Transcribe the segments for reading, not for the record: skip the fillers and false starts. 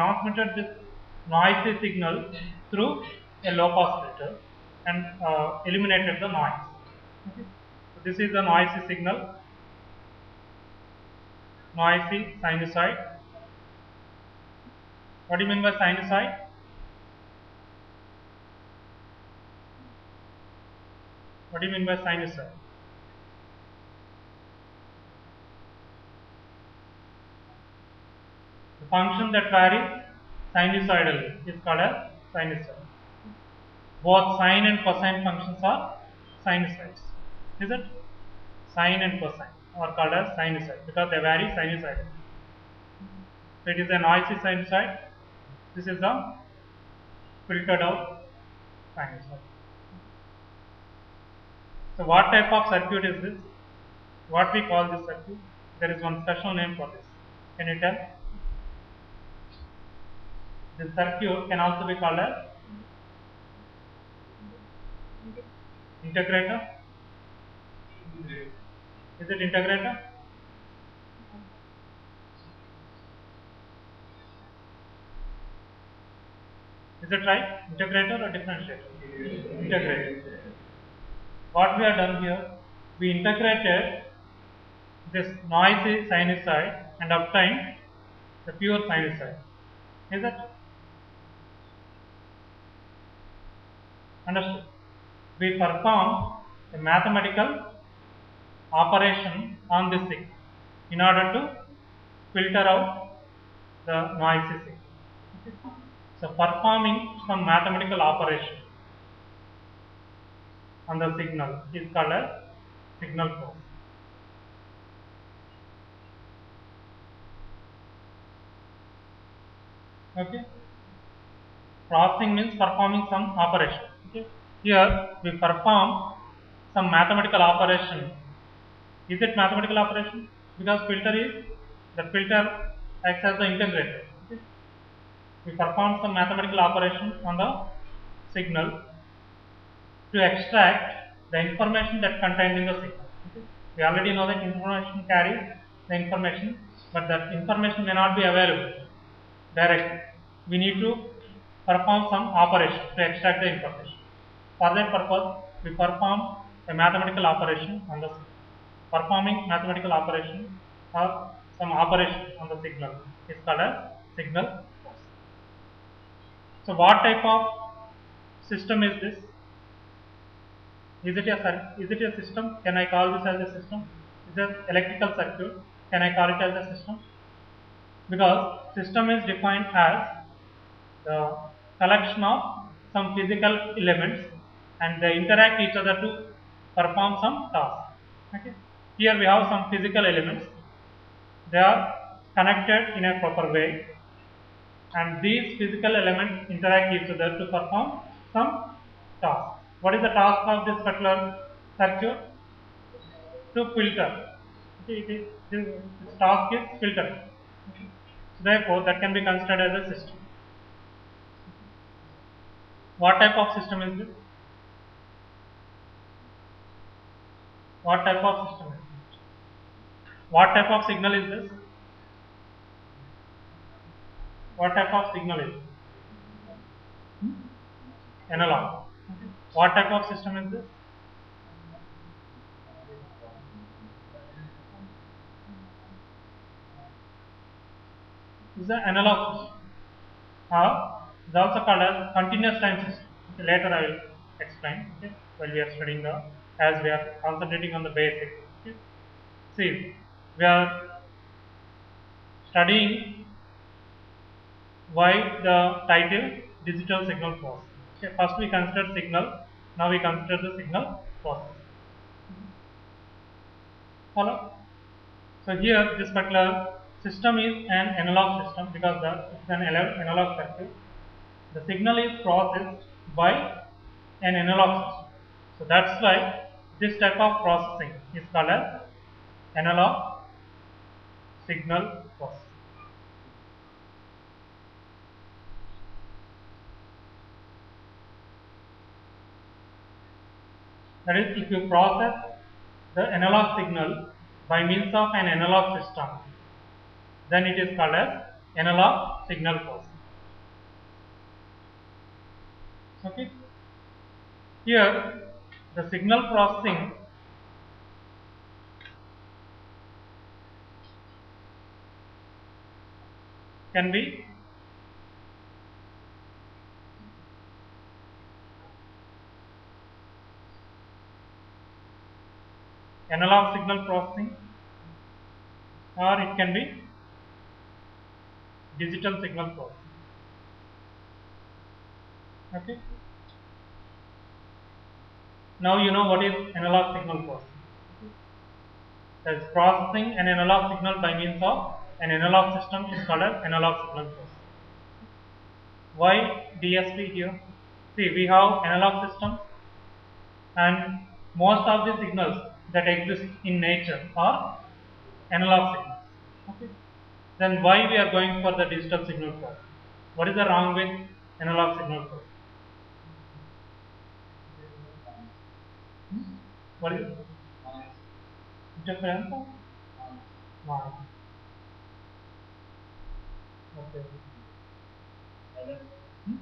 transmitted this noisy signal through a low pass filter and eliminated the noise. Okay. So this is the noisy signal, noisy sinusoid. What do you mean by sinusoid? What do you mean by sinusoid? The function that varies sinusoidally is called as sinusoid. Both sine and cosine functions are sinusoids. Is it? Sine and cosine are called as sinusoid because they vary sinusoidally. So it is a noisy sinusoid. This is a filtered out sinusoid. So what type of circuit is this? What we call this circuit? There is one special name for this. Can you tell? This circuit can also be called as integrator. Is it integrator? Is it right? Integrator or differentiator? Integrator. What we have done here, we integrated this noisy sinusoid and obtained the pure sinusoid. Is it? Understood? We perform a mathematical operation on this signal in order to filter out the noisy signal. Okay. So performing some mathematical operation on the signal is called as signal processing. Okay. Processing means performing some operation. Okay. Here we perform some mathematical operation. Is it mathematical operation? Because the filter acts as the integrator. Okay. We perform some mathematical operation on the signal to extract the information that contained in the signal. Okay. We already know that information carries the information, but that information may not be available directly. We need to perform some operation to extract the information. For that purpose, we perform a mathematical operation on the signal. Performing mathematical operation or some operation on the signal is called as signal processing. So, what type of system is this? Is it a system? Can I call this as a system? Is it electrical circuit? Can I call it as a system? Because system is defined as the collection of some physical elements and they interact each other to perform some task. Okay. Here we have some physical elements. They are connected in a proper way and these physical elements interact each other to perform some task. What is the task of this particular circuit? To filter. Okay, this task is filtering. Okay. So therefore, that can be considered as a system. What type of system is this? What type of system is this? What type of signal is this? What type of signal is this? Analog. What type of system is this? This is an analog system. It is also called as continuous time system. Okay, later I will explain. Okay, while we are studying as we are concentrating on the basics. Okay. See, we are studying why the title digital signal processing. Okay, first we consider signal. Now we consider the signal process. Follow? So here this particular system is an analog system because it's an analog circuit. The signal is processed by an analog system. So that's why this type of processing is called as analog signal processing. That is, if you process the analog signal by means of an analog system, then it is called as analog signal processing. Okay. Here, the signal processing can be analog signal processing, or it can be digital signal processing. Okay. Now you know what is analog signal processing. That is processing an analog signal by means of an analog system is called as analog signal processing. Why DSP here? See, we have analog systems, and most of the signals that exist in nature are analog signals. Okay. Then why we are going for the digital signal processing? What is the wrong with analog signal processing? What is it? Interference or noise? Okay. Hmm?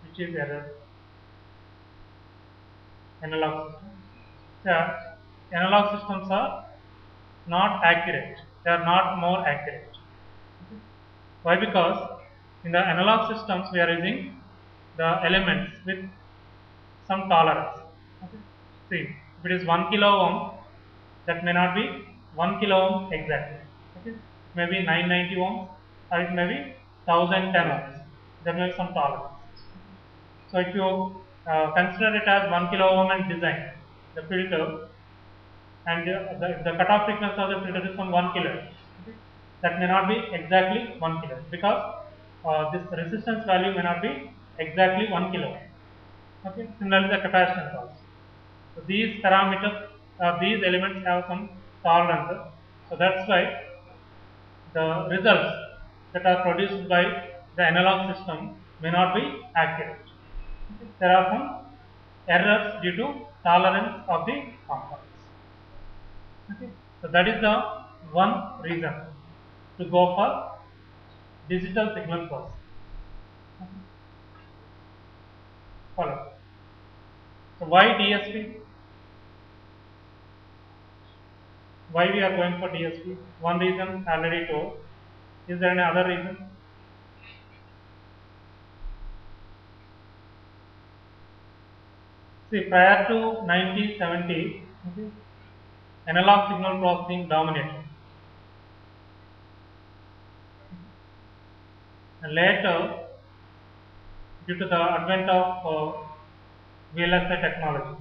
Which is error? Analog system. Yeah, analog systems are not accurate. They are not more accurate. Why? Because in the analog systems we are using the elements with some tolerance. Okay. See, if it is 1 kilo ohm, that may not be 1 kilo ohm exactly. Okay. Maybe 990 ohms, or it may be 1010 ohms. There may be some tolerance. So if you consider it as 1 kilo ohm and design the filter, and the cutoff frequency of the filter is from 1 kilohertz. Okay. That may not be exactly 1 kilohertz, because this resistance value may not be exactly 1 kilo ohm. Okay. Similarly, the capacitance also. So these parameters, these elements have some tolerances. So that's why the results that are produced by the analog system may not be accurate. Okay. There are some errors due to tolerance of the components. Okay. So that is the one reason to go for digital signal processing. Okay. Follow. So why DSP? Why we are going for DSP? One reason already told. Is there any other reason? See, prior to 1970, okay, analog signal processing dominated. And later, due to the advent of VLSI technology,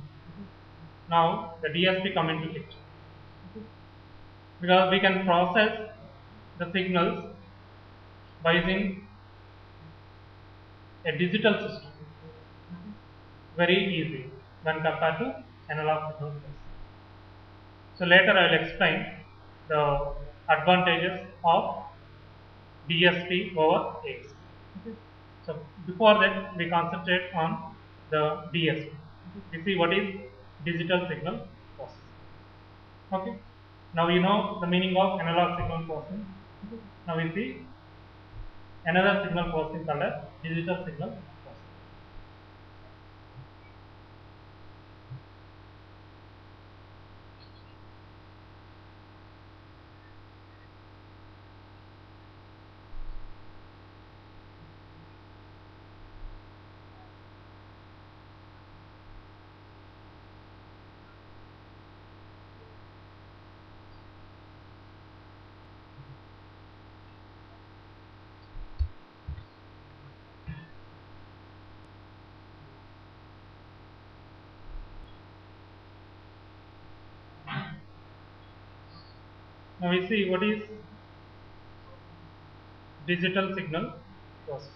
now the DSP come into picture. Because we can process the signals by using a digital system very easy when compared to analog signal processing. So later I will explain the advantages of DSP over ASP. Okay. So before that we concentrate on the DSP. We see what is digital signal processing. Okay. Now you know the meaning of analog signal processing. Okay. Now we see another signal processing called as digital signal processing. Now we see what is digital signal processing.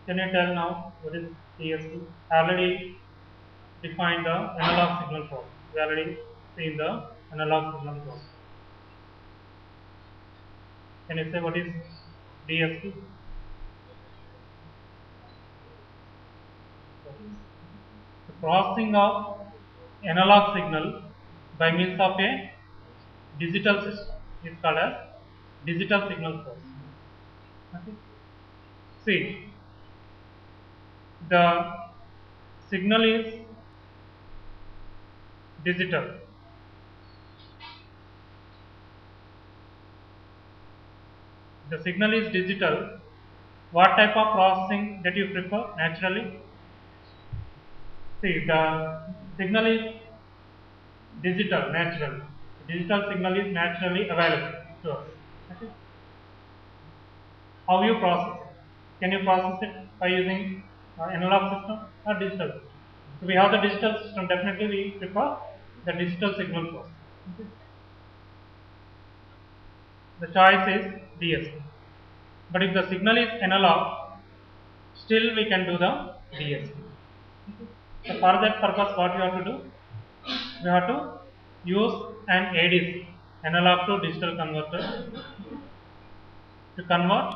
Can you tell now what is DSP? I already defined the analog signal processing. We already seen the analog signal processing. Can you say what is DSP? The processing of analog signal by means of a digital system is called as digital signal processing. Okay. See, the signal is digital. The signal is digital. What type of processing that you prefer naturally? See, the signal is digital, natural. Digital signal is naturally available to us. Okay. How you process it? Can you process it by using analog system or digital system? So we have the digital system. Definitely, we prefer the digital signal processing. Okay. The choice is DSP. But if the signal is analog, still we can do the DSP. So for that purpose, what we have to do? We have to use an ADC, analog to digital converter, to convert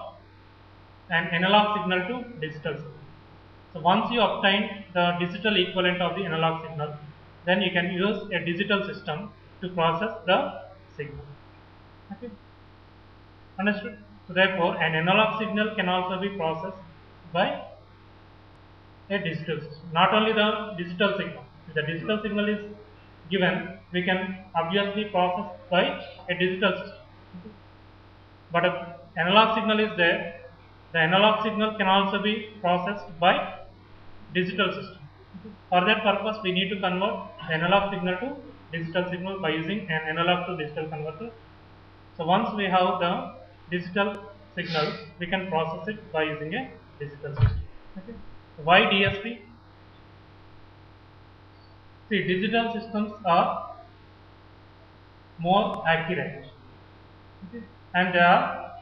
an analog signal to digital signal. So once you obtain the digital equivalent of the analog signal, then you can use a digital system to process the signal. Okay. Understood? So therefore, an analog signal can also be processed by a digital system. Not only the digital signal. If the digital signal is given, we can obviously process by a digital system. But if analog signal is there, the analog signal can also be processed by digital system. For that purpose, we need to convert the analog signal to digital signal by using an analog to digital converter. So once we have the digital signal, we can process it by using a digital system. Okay. Why DSP? See, digital systems are more accurate, okay, and they are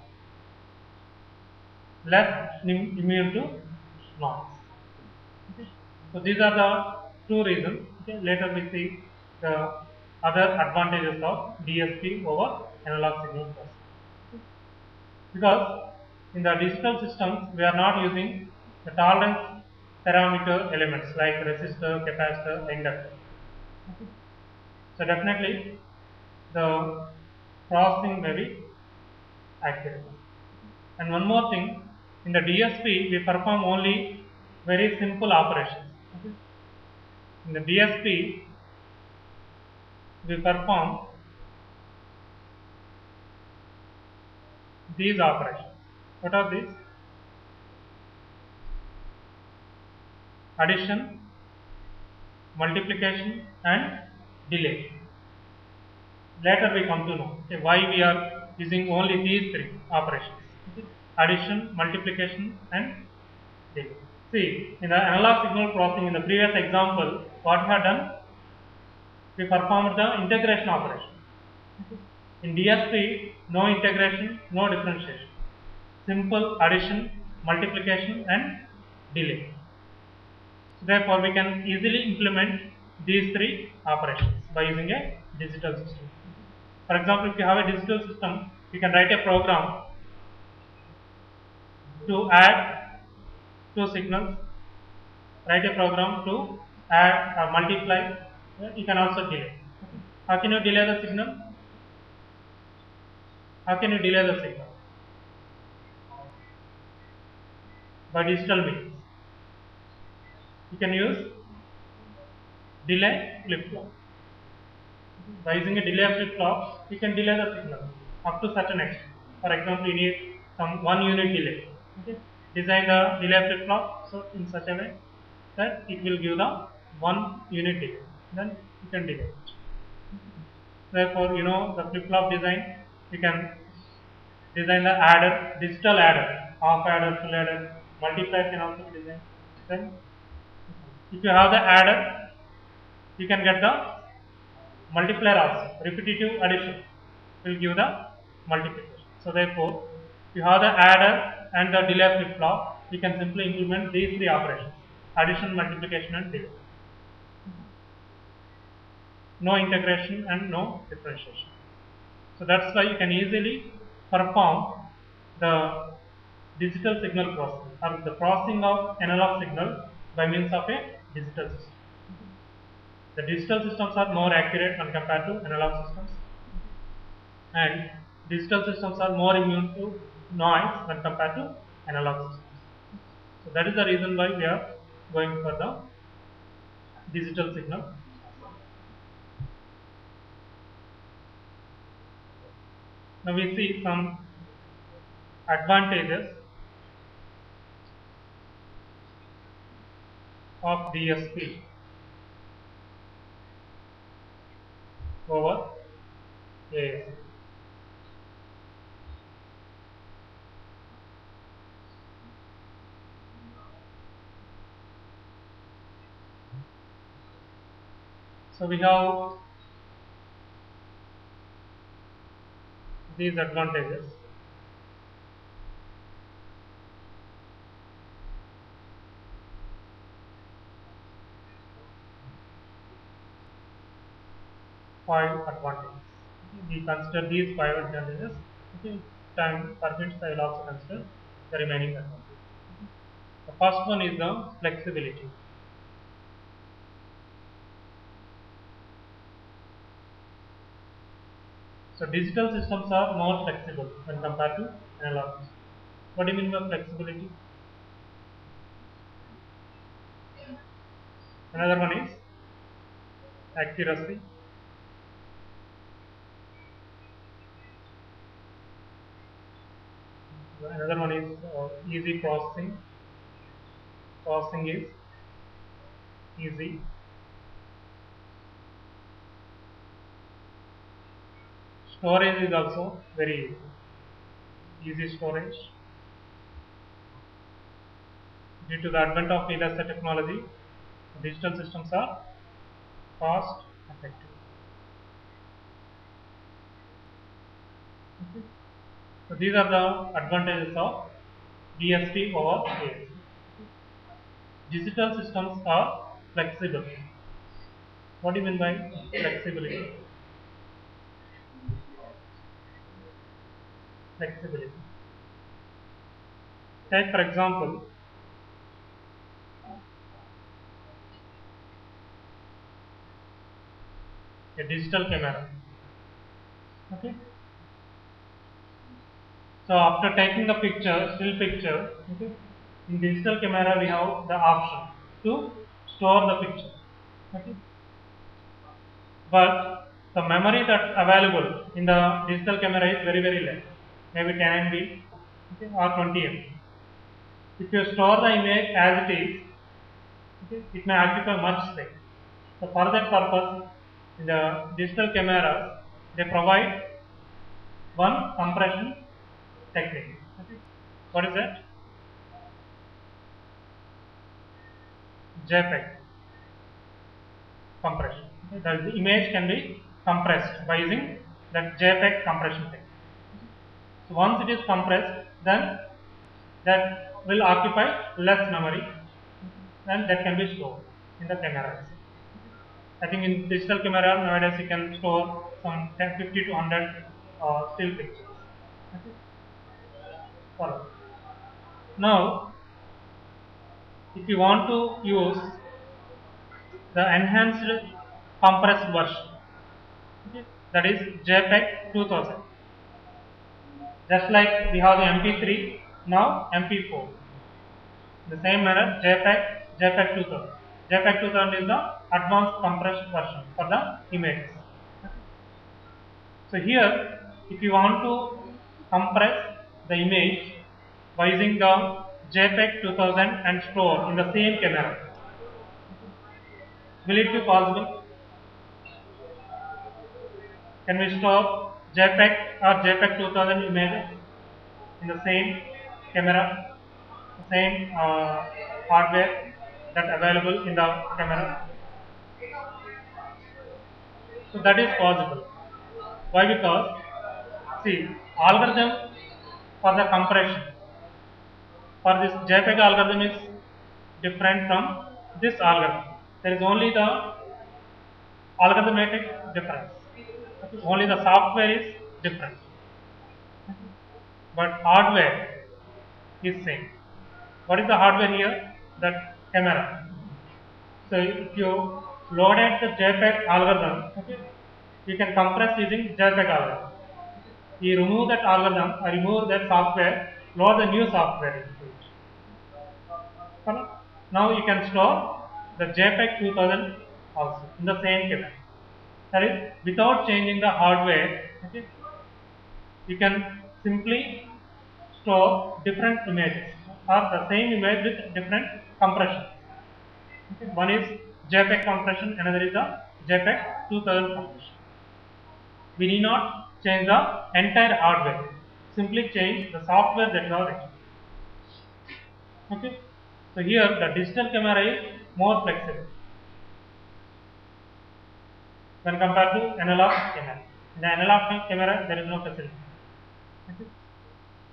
less immune to noise. Okay. So these are the two reasons. Okay. Later we see the other advantages of DSP over analog signal processing. Okay. Because in the digital systems we are not using the tolerance parameter elements like resistor, capacitor, inductor. Okay. So definitely the processing may be accurate. And one more thing, in the DSP we perform only very simple operations. Okay. In the DSP we perform these operations. What are these? Addition, multiplication and delay. Later we come to know, okay, why we are using only these three operations. Okay. Addition, multiplication and delay. See, in the analog signal processing, in the previous example, what we have done? We performed the integration operation. Okay. In DSP, no integration, no differentiation. Simple addition, multiplication and delay. So therefore, we can easily implement these three operations by using a digital system. For example, if you have a digital system, you can write a program to add two signals, write a program to add or multiply. You can also delay. How can you delay the signal? How can you delay the signal? By digital means. You can use delay flip-flop. By using a delay flip-flop, you can delay the signal up to certain extent. For example, you need some 1 unit delay. Okay. Design the delay flip-flop so in such a way that it will give the 1 unit delay. Then you can delay it. Therefore, you know the flip-flop design, you can design the adder, digital adder, half adder, full adder, multiplier can also be designed. Then, if you have the adder, you can get the multiplier also. Repetitive addition will give the multiplication. So therefore, if you have the adder and the delay flip-flop, you can simply implement these three operations: addition, multiplication, and delay. No integration and no differentiation. So that's why you can easily perform the digital signal processing or the processing of analog signal by means of a digital system. The digital systems are more accurate when compared to analog systems, and digital systems are more immune to noise when compared to analog systems. So that is the reason why we are going for the digital signal. Now we see some advantages of DSP over ASP. So we have these advantages. Five advantages. We consider these five advantages. Okay, time permits, I will also consider the remaining advantages. The first one is the flexibility. So digital systems are more flexible when compared to analog systems. What do you mean by flexibility? Another one is accuracy. Another one is easy processing. Processing is easy. Storage is also very easy. Easy storage. Due to the advent of VLSI technology, digital systems are cost effective. Okay. So these are the advantages of DSP over ASP. Digital systems are flexible. What do you mean by flexibility? Flexibility. Take for example, a digital camera. Okay. So after taking the picture, still picture, okay, in digital camera we have the option to store the picture. Okay. But the memory that's available in the digital camera is very less, maybe 10 MB, okay, or 20 MB. If you store the image as it is, okay, it may occupy much space. So for that purpose, in the digital cameras, they provide one compression technique. Okay. What is that? JPEG compression. Okay. That is, the image can be compressed by using that JPEG compression technique. So once it is compressed, then that will occupy less memory and that can be stored in the camera. I think in digital camera nowadays you can store some 10, 50 to 100 still pictures. Okay. Follow. Now, if you want to use the enhanced compressed version, okay, that is JPEG 2000. Just like we have the MP3, now MP4. The same manner JPEG 2000. JPEG 2000 is the advanced compressed version for the images. So here, if you want to compress the image by using the JPEG 2000 and store in the same camera, will it be possible? Can we store JPEG or JPEG 2000 images in the same camera, the same hardware that available in the camera? So that is possible. Why? Because see, algorithm for the compression for this JPEG algorithm is different from this algorithm. There is only the algorithmic difference. Okay. Only the software is different, but hardware is same. What is the hardware here? That camera. So if you loaded the JPEG algorithm, okay, you can compress using JPEG algorithm. You remove that algorithm or remove that software, load the new software into it. Correct? Now you can store the JPEG 2000 also in the same camera. That is, without changing the hardware, okay, you can simply store different images or the same image with different compression. Okay. One is JPEG compression, another is the JPEG 2000 compression. We need not change the entire hardware, simply change the software that you are written. Okay. So here the digital camera is more flexible when compared to analog camera. In the analog camera there is no facility. Okay.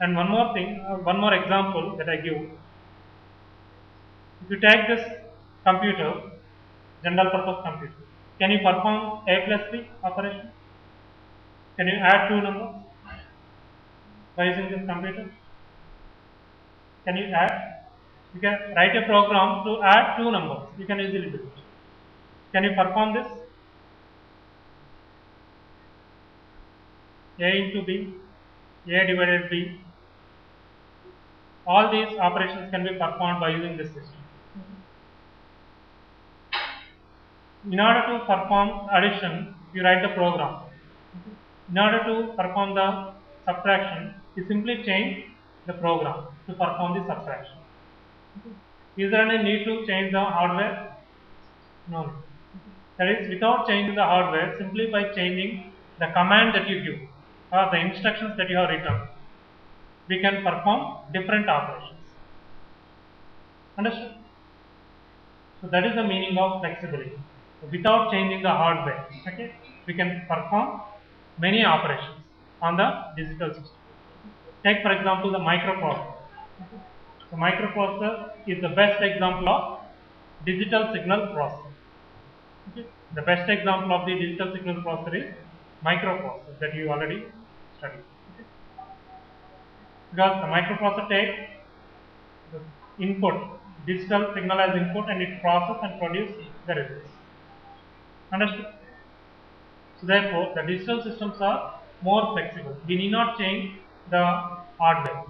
And one more thing, one more example that I give. If you take this computer, general purpose computer, can you perform A plus B operation? Can you add two numbers by using this computer? Can you add? You can write a program to add two numbers. You can easily do it. Can you perform this? A into B, A divided B. All these operations can be performed by using this system. In order to perform addition, you write the program. In order to perform the subtraction, you simply change the program to perform the subtraction. Is there any need to change the hardware? No. That is, without changing the hardware, simply by changing the command that you give or the instructions that you have written, we can perform different operations. Understood? So that is the meaning of flexibility. Without changing the hardware, okay, we can perform many operations on the digital system. Take for example the microprocessor. The microprocessor is the best example of digital signal processor. Okay. The best example of the digital signal processor is microprocessor that you already studied. Okay. Because the microprocessor takes the input, digital signal as input, and it processes and produces the results. Understood? So therefore, the digital systems are more flexible. We need not change the hardware.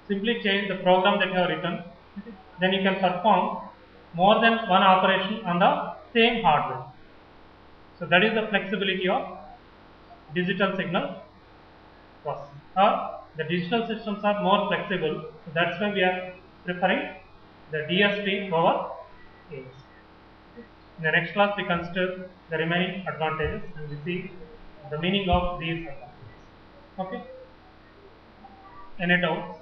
Simply change the program that you have written. Then you can perform more than one operation on the same hardware. So that is the flexibility of digital signal processing. Or the digital systems are more flexible. So that's why we are preferring the DSP over ASP. In the next class, we consider the remaining advantages and we see the meaning of these advantages. Okay? Any doubts?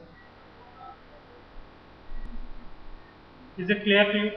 Is it clear to you?